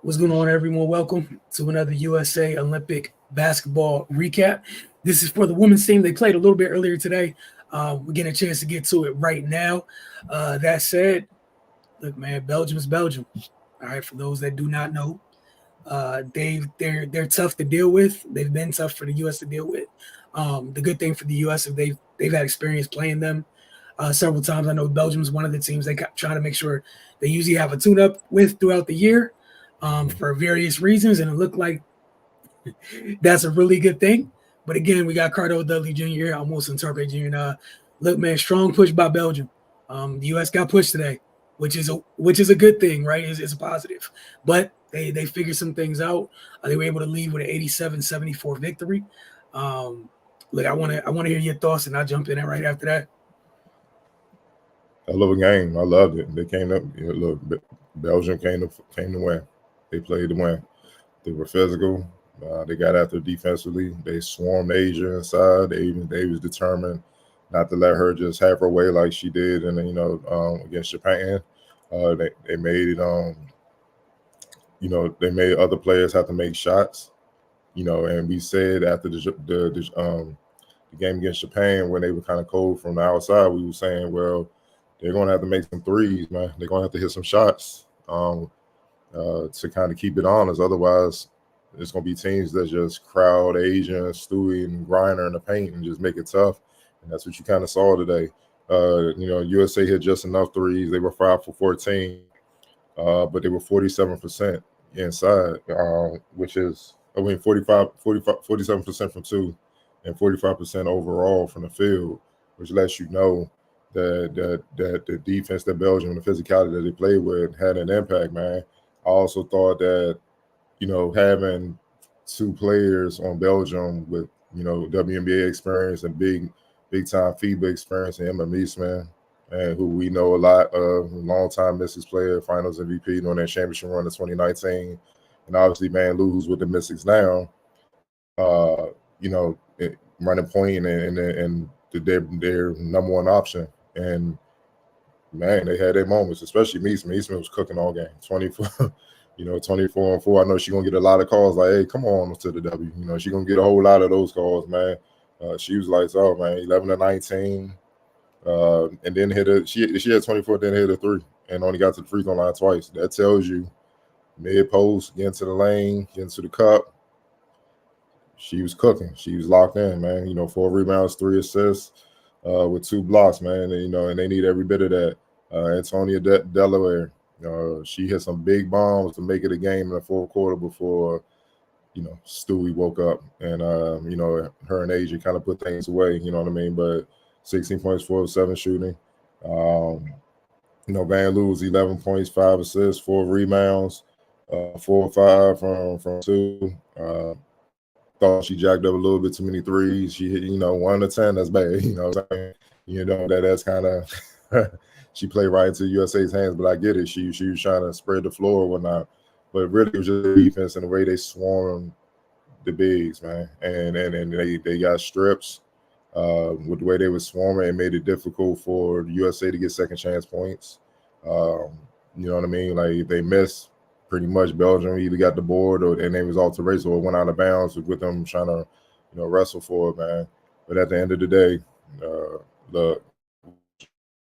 What's going on, everyone? Welcome to another USA Olympic basketball recap. This is for the women's team. They played a little bit earlier today. We're getting a chance to get to it right now. That said, look, man, Belgium is Belgium. All right, for those that do not know, they're tough to deal with. They've been tough for the U.S. to deal with. The good thing for the U.S. is they've had experience playing them several times. I know Belgium is one of the teams they try to make sure they usually have a tune-up with throughout the year for various reasons, and it looked like that's a really good thing. But again, we got Cardo Dudley Jr., almost interpret Jr. Look, man, strong push by Belgium. The U.S. got pushed today, which is a good thing, right? It's a positive. But they figured some things out. They were able to lead with an 87-74 victory. Look, I want to hear your thoughts, and I'll jump in right after that. I love a game. I loved it. They came up. Look, Belgium came to win. They played to win. They were physical. They got after defensively. They swarmed Asia inside. They was determined not to let her just have her way like she did, and against Japan. They made they made other players have to make shots. And we said after the game against Japan when they were kind of cold from the outside, we were saying, well, they're going to have to make some threes, man. They're going to have to hit some shots to kind of keep it honest. Otherwise, it's going to be teams that just crowd Asian, Stewie, and Griner in the paint and just make it tough. And that's what you kind of saw today. USA hit just enough threes. They were 5 for 14, but they were 47% inside, which is, 47% from two and 45% overall from the field, which lets you know that the defense that Belgium and the physicality that they played with had an impact, man. I also thought that, having two players on Belgium with, WNBA experience and big time FIBA experience, and Emma Meesman, and who we know a lot of, long-time Mystics player, Finals MVP during that championship run in 2019, and obviously Van Loo, who's with the Mystics now, running point and their number one option. And man, they had their moments, especially Meesman. Meesman was cooking all game, 24, 24 and 4. I know she's gonna get a lot of calls like, hey, come on to the W. She's gonna get a whole lot of those calls, man. She was like, oh man, 11 to 19. And then hit a she had 24, then hit a three, and only got to the free throw line twice. That tells you mid post, get into the lane, get into the cup. She was cooking. She was locked in, man. 4 rebounds, 3 assists, with 2 blocks, man. And they need every bit of that. Antonia Delaware, she hit some big bombs to make it a game in the fourth quarter before, Stewie woke up. And, her and Asia kind of put things away, you know what I mean? But 16 points, 4 of 7 shooting. Van Loo was 11 points, 5 assists, 4 rebounds, 4 or 5 from 2. Thought she jacked up a little bit too many threes. She hit, 1 to 10. That's bad. That's kind of she played right into USA's hands. But I get it. She was trying to spread the floor or whatnot. But really, it was just the defense and the way they swarmed the bigs, man. And they got strips with the way they were swarming. It made it difficult for the USA to get second chance points. You know what I mean? Like if they missed, pretty much Belgium either got the board and they was off the race or went out of bounds with them trying to, wrestle for it, man. But at the end of the day,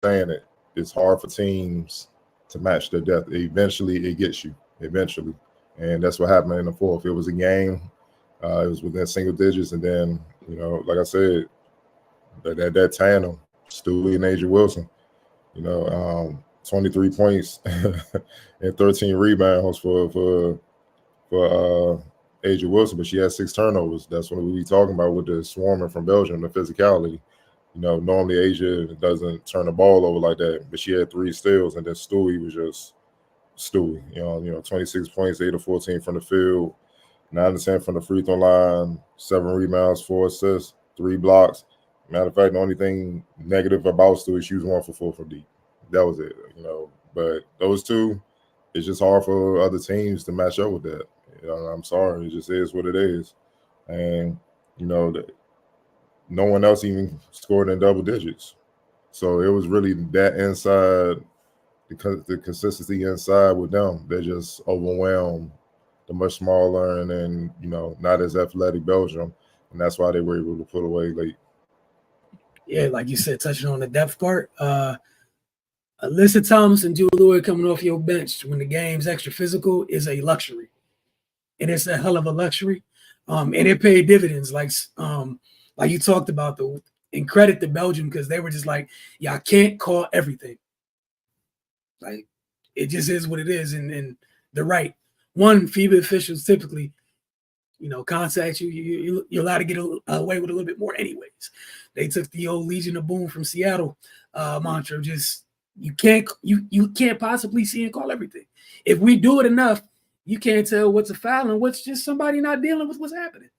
saying it's hard for teams to match their depth. Eventually, it gets you. Eventually, and that's what happened in the fourth. It was a game. It was within single digits, and then like I said, that tandem, Stewie and Asia Wilson, 23 points and 13 rebounds for Asia Wilson, but she had 6 turnovers. That's what we talking about with the swarming from Belgium, the physicality. Normally Asia doesn't turn the ball over like that, but she had 3 steals, and then Stewie was just Stewie. 26 points, 8 of 14 from the field, 9 to 10 from the free throw line, 7 rebounds, 4 assists, 3 blocks. Matter of fact, the only thing negative about Stewie, she was 1 for 4 from deep. That was it, But those two, it's just hard for other teams to match up with that. I'm sorry, it just is what it is. And no one else even scored in double digits. So it was really that inside, because the consistency inside with them, they just overwhelmed the much smaller and then not as athletic Belgium, and that's why they were able to pull away late. Yeah, like you said, touching on the depth part. Alyssa Thomas and Jewel Lloyd coming off your bench when the game's extra physical is a luxury, and it's a hell of a luxury, and it paid dividends. Like you talked about and credit to Belgium because they were just like, yeah, I can't call everything. Like it just is what it is, and they're right. One, FIBA officials typically, contact you're allowed to get away with a little bit more anyways. They took the old Legion of Boom from Seattle mantra, just you can't possibly see and call everything. If we do it enough, you can't tell what's a foul and what's just somebody not dealing with what's happening.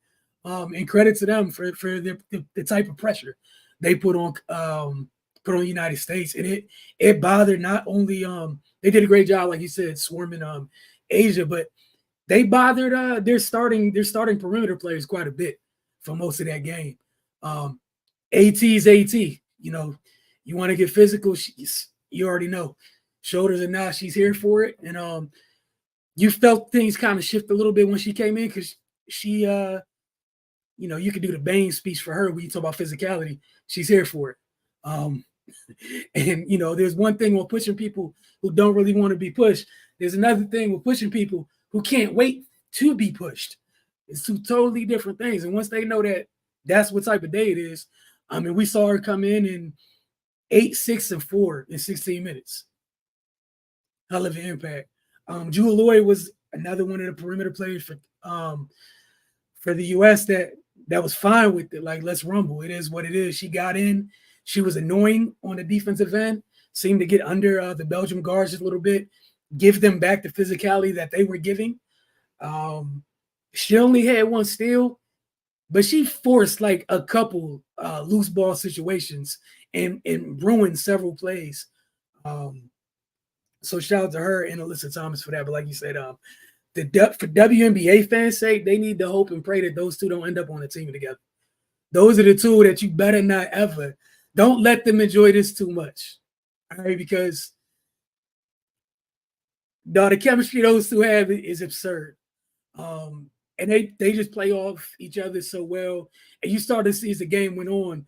And credit to them for the type of pressure they put on United States, and it bothered not only they did a great job, like you said, swarming Asia, but they bothered their starting perimeter players quite a bit for most of that game. AT's AT, you want to get physical, you already know. Shoulders or not, she's here for it. And you felt things kind of shift a little bit when she came in because she, you could do the Bane speech for her when you talk about physicality. She's here for it. And, there's one thing with pushing people who don't really want to be pushed. There's another thing with pushing people who can't wait to be pushed. It's two totally different things. And once they know that that's what type of day it is, we saw her come in 8, 6, and 4 in 16 minutes. Hell of an impact. Jewel Lloyd was another one of the perimeter players for the U.S. that was fine with it. Like, let's rumble. It is what it is. She got in. She was annoying on the defensive end, seemed to get under the Belgium guards just a little bit, give them back the physicality that they were giving. She only had one steal, but she forced like a couple loose ball situations and ruined several plays. So shout out to her and Alyssa Thomas for that. But like you said, for WNBA fans' sake, they need to hope and pray that those two don't end up on a team together. Those are the two that you better not ever. Don't let them enjoy this too much. All right, because the chemistry those two have is absurd. And they just play off each other so well. And you start to see as the game went on,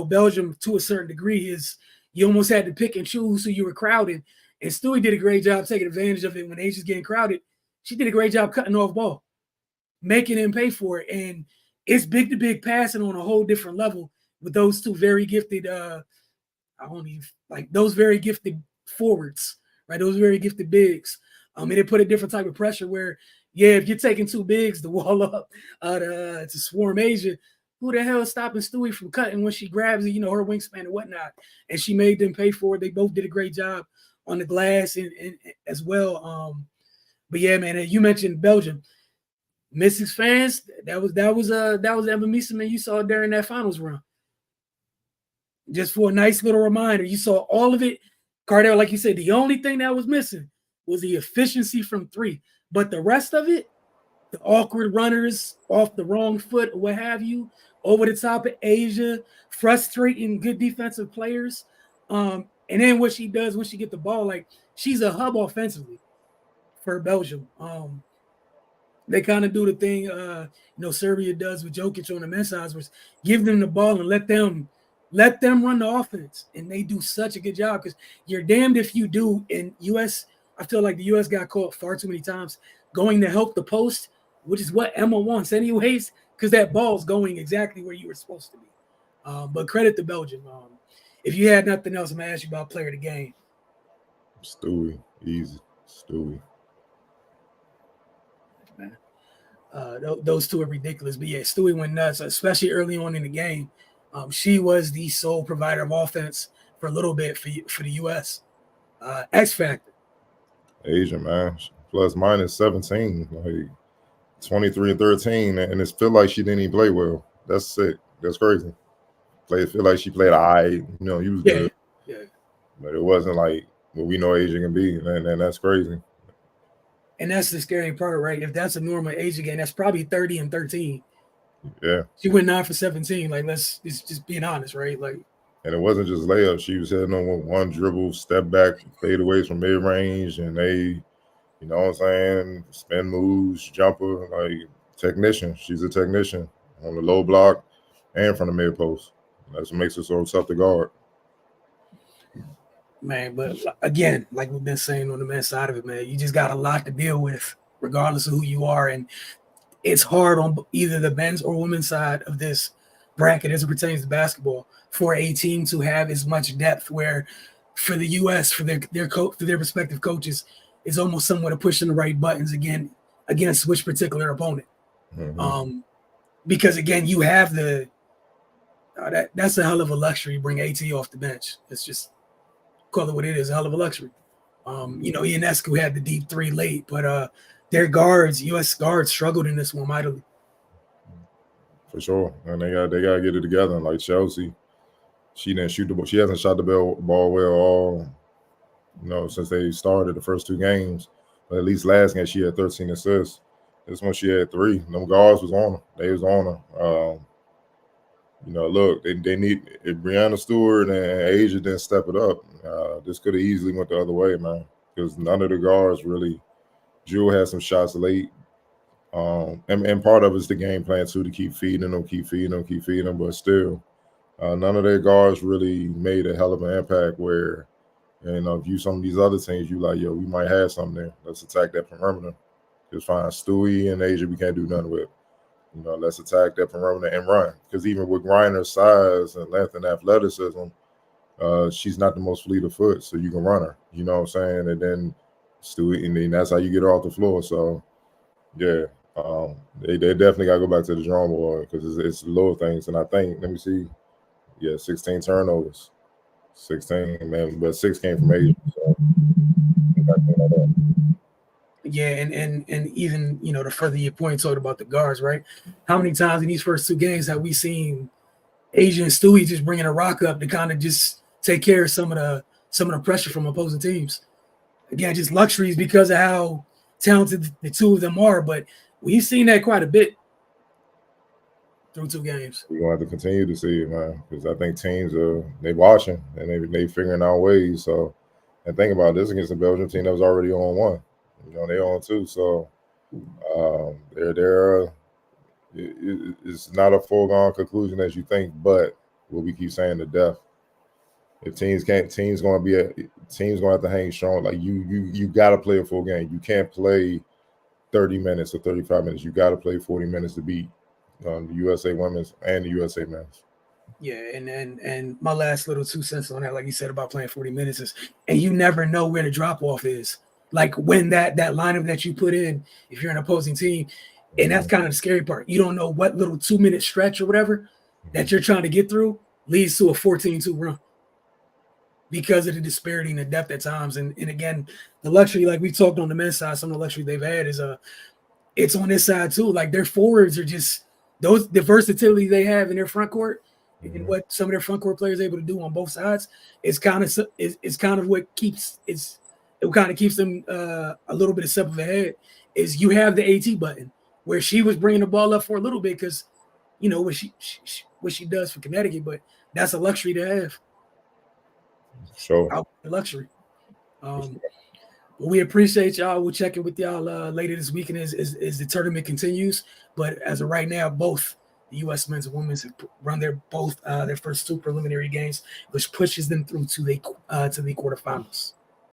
Belgium to a certain degree is you almost had to pick and choose who you were crowding. And Stewie did a great job taking advantage of it when Asia's getting crowded. She did a great job cutting off ball, making them pay for it. And it's big to big passing on a whole different level with those two very gifted, those very gifted forwards, right? Those very gifted bigs. And it put a different type of pressure where, if you're taking two bigs to wall up to swarm Asia, who the hell is stopping Stewie from cutting when she grabs it, her wingspan and whatnot? And she made them pay for it. They both did a great job on the glass and as well. But yeah, man, you mentioned Belgium. Mystics fans, that was Emma Mieseman you saw during that finals run. Just for a nice little reminder, you saw all of it. Cardell, like you said, the only thing that was missing was the efficiency from three. But the rest of it, the awkward runners off the wrong foot or what have you, over the top of Asia, frustrating good defensive players. And then what she does when she get the ball, like she's a hub offensively for Belgium. They kind of do the thing, Serbia does with Jokic on the men's side, was give them the ball and let them run the offense. And they do such a good job because you're damned if you do. In U.S., I feel like the U.S. got caught far too many times going to help the post, which is what Emma wants anyways, because that ball's going exactly where you were supposed to be. But credit to Belgium. If you had nothing else, I'm going to ask you about player of the game. Stewie. Easy. Stewie. Those two are ridiculous. But yeah, Stewie went nuts, especially early on in the game. She was the sole provider of offense for a little bit for the U.S. X factor. Asia, man. Plus minus 17, like 23 and 13, and it feel like she didn't even play well. That's sick. That's crazy. Feel like she played all right. You was good. Yeah. But it wasn't like what we know Asia can be, and that's crazy. And that's the scary part, right? If that's a normal Asia game, that's probably 30 and 13. Yeah. She went 9 for 17. Like, let's just being honest, right? Like, and it wasn't just layups. She was hitting on one dribble, step back, fade away from mid range, and they You know what I'm saying? Spin moves, jumper, like technician. She's a technician on the low block and from the mid post. That's what makes her so tough to guard. Man, but again, like we've been saying on the men's side of it, man, you just got a lot to deal with, regardless of who you are, and it's hard on either the men's or women's side of this bracket as it pertains to basketball for a team to have as much depth. Where for the U.S., for their respective coaches, it's almost somewhat of pushing the right buttons again against which particular opponent. Mm-hmm. Because again, you have that's a hell of a luxury. Bring AT off the bench. It's just call it what it is, a hell of a luxury. Ionescu had the deep three late, but their guards, U.S. guards, struggled in this one mightily. For sure, and they got to get it together. Like Chelsea, she didn't shoot the ball. She hasn't shot the ball well all, since they started the first two games. But at least last game she had 13 assists. This one she had 3. Them guards was on her. They was on her. Look, they need if Brianna Stewart and Asia didn't step it up. This could have easily went the other way, man. Because none of the guards really. Jewel had some shots late. And part of it's the game plan too, to keep feeding them. But still, none of their guards really made a hell of an impact. Where if you some of these other teams, you like, yo, we might have something there. Let's attack that perimeter. Just find Stewie and Asia we can't do nothing with. Let's attack that perimeter and run. Because even with Reiner's size and length and athleticism, she's not the most fleet of foot, so you can run her. You know what I'm saying? And then Stewie, and then that's how you get her off the floor. So yeah. They definitely got to go back to the drawing board because it's the little things. And I think, let me see, 16 turnovers. 16, man, but 6 came from Asia. So Yeah, and even to further your point, talking about the guards, right? How many times in these first 2 games have we seen Asia and Stewie just bringing a rock up to kind of just take care of some of the pressure from opposing teams? Again, just luxuries because of how talented the two of them are, but we've seen that quite a bit through 2 games. we're going to have to continue to see it, man, because I think teams they watching and they figuring out ways. So, and think about this against the Belgium team that was already on 1. They on 2. So it's not a foregone conclusion as you think, but what we keep saying, the depth. If teams going to have to hang strong. Like you got to play a full game. You can't play 30 minutes or 35 minutes. You got to play 40 minutes to beat the USA women's and the USA men's. Yeah, and my last little 2 cents on that, like you said about playing 40 minutes is, and you never know where the drop off is. Like when that lineup that you put in, if you're an opposing team, and that's kind of the scary part. You don't know what little 2-minute stretch or whatever that you're trying to get through leads to a 14-2 run because of the disparity in the depth at times. And again, the luxury, like we talked on the men's side, some of the luxury they've had is it's on this side too. Like their forwards are just the versatility they have in their front court and what some of their front court players are able to do on both sides is kind of what keeps them a little bit of step ahead. Is you have the AT button where she was bringing the ball up for a little bit because what she does for Connecticut, but that's a luxury to have. Sure. Luxury. But we appreciate y'all. We'll check in with y'all later this weekend as the tournament continues. But as of right now, both the U.S. men's and women's have run their first 2 preliminary games, which pushes them through to the quarterfinals.